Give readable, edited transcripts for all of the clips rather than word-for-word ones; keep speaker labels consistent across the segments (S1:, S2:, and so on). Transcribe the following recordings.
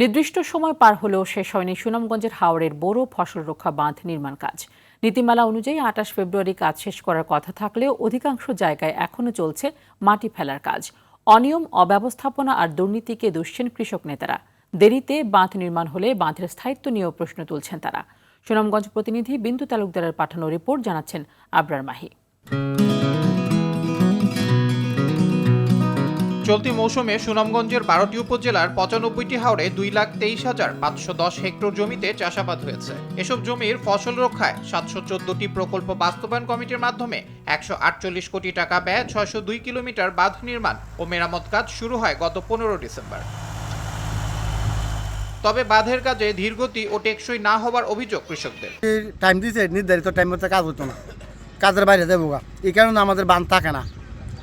S1: নির্দিষ্ট সময় পার হলেও শেষ হয়নি সুনামগঞ্জের হাওরের বড় ফসল রক্ষা বাঁধ নির্মাণ কাজ। নীতিমালা অনুযায়ী ২৮ ফেব্রুয়ারি কাজ শেষ করার কথা থাকলেও অধিকাংশ জায়গায় এখনও চলছে মাটি ফেলার কাজ। অনিয়ম, অব্যবস্থাপনা আর দুর্নীতিকে দুষছেন কৃষক নেতারা। দেরিতে বাঁধ নির্মাণ হলে বাঁধের স্থায়িত্ব নিয়েও প্রশ্ন তুলছেন তারা। সুনামগঞ্জ প্রতিনিধি বিন্দু তালুকদারের পাঠানো রিপোর্ট জানাচ্ছেন আবরার মাহি।
S2: চলতি মৌসুমে সুনামগঞ্জের ১২টি উপজেলার ৯৫টি হাওরে ২,২৩,৫১০ হেক্টর জমিতে চাষাবাদ হয়েছে। এসব জমির ফসল রক্ষায় ৭১৪টি প্রকল্প বাস্তবায়ন কমিটির মাধ্যমে ১৪৮ কোটি টাকা ব্যয় ৬০২ কিলোমিটার বাঁধ নির্মাণ ও মেরামত কাজ শুরু হয় গত ১৫ ডিসেম্বর। তবে বাঁধের কাজে ধীরগতি ও টেকসই না হওয়ার অভিযোগ কৃষকদের।
S3: টাইম দিয়েছে, নির্ধারিত টাইম মতো কাজ হতো না, কাজের বাইরে দেবো, এই কারণে আমাদের বাঁধ থাকে না,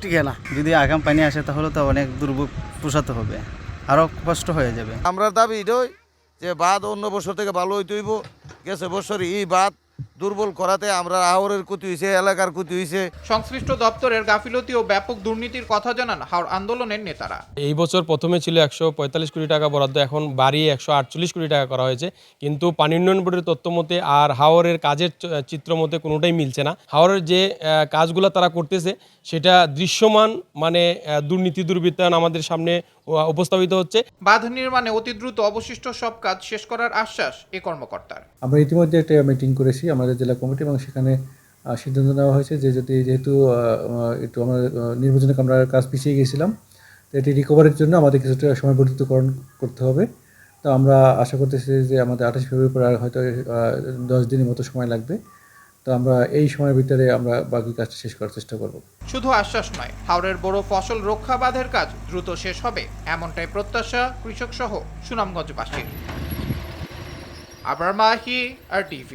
S3: টিকে না।
S4: যদি আগাম পানি আসে তাহলে তো অনেক দুর্ভোগ পোষাতে হবে, আরও কষ্ট হয়ে যাবে।
S5: আমরা দাবি এটাই যে বাঁধ অন্য বছর থেকে ভালো হইতে হইব। গেছে বছর এই বাঁধ দুর্বল করাতে আমরা হাওরের ক্ষতি হয়েছে, এলাকার ক্ষতি হয়েছে।
S2: সংশ্লিষ্ট দপ্তরের গাফিলতি ও ব্যাপক দুর্নীতির কথা জানান হাওর আন্দোলনের নেতারা।
S6: এই বছর প্রথমে ছিল ১৪৫ কোটি টাকা বরাদ্দ, এখন বাড়িয়ে ১৪৮ কোটি টাকা করা হয়েছে, কিন্তু পানি উন্নয়ন বোর্ডের তথ্য মতে আর হাওরের কাজের চিত্র মতে কোনোটাই মিলছে না। হাওরের যে কাজগুলো তারা করতেছে সেটা দৃশ্যমান, মানে দুর্নীতি দুর্বৃত্তায়ন আমাদের সামনে উপস্থাপিত হচ্ছে।
S2: বাঁধ নির্মাণে অতি দ্রুত অবশিষ্ট সব কাজ শেষ করার আশ্বাস এই কর্মকর্তার।
S7: আমরা ইতিমধ্যে একটা মিটিং করেছি আমাদের জেলা কমিটি, এবং সেখানে সিদ্ধান্ত নেওয়া হয়েছে যে যেহেতু একটু আমরা নির্বাচনে আমরা কাজ পিছিয়ে গিয়েছিলাম, তো এটি রিকভারির জন্য আমাদের কিছুটা সময় বর্ধিতকরণ করতে হবে। তো আমরা আশা করতেছি যে আমাদের ২৮ ফেব্রুয়ারি পর হয়তো ১০ দিনের মতো সময় লাগবে। তো আমরা এই সময়ের ভিতরে আমরা বাকি কাজটা শেষ করার চেষ্টা করব।
S2: শুধু আশ্বাস নয়, হাওরের বড় ফসল রক্ষা বাঁধের কাজ দ্রুত শেষ হবে এমনটাই প্রত্যাশা কৃষক সহ সুনামগঞ্জবাসীর। আবরার মাহি, RTV।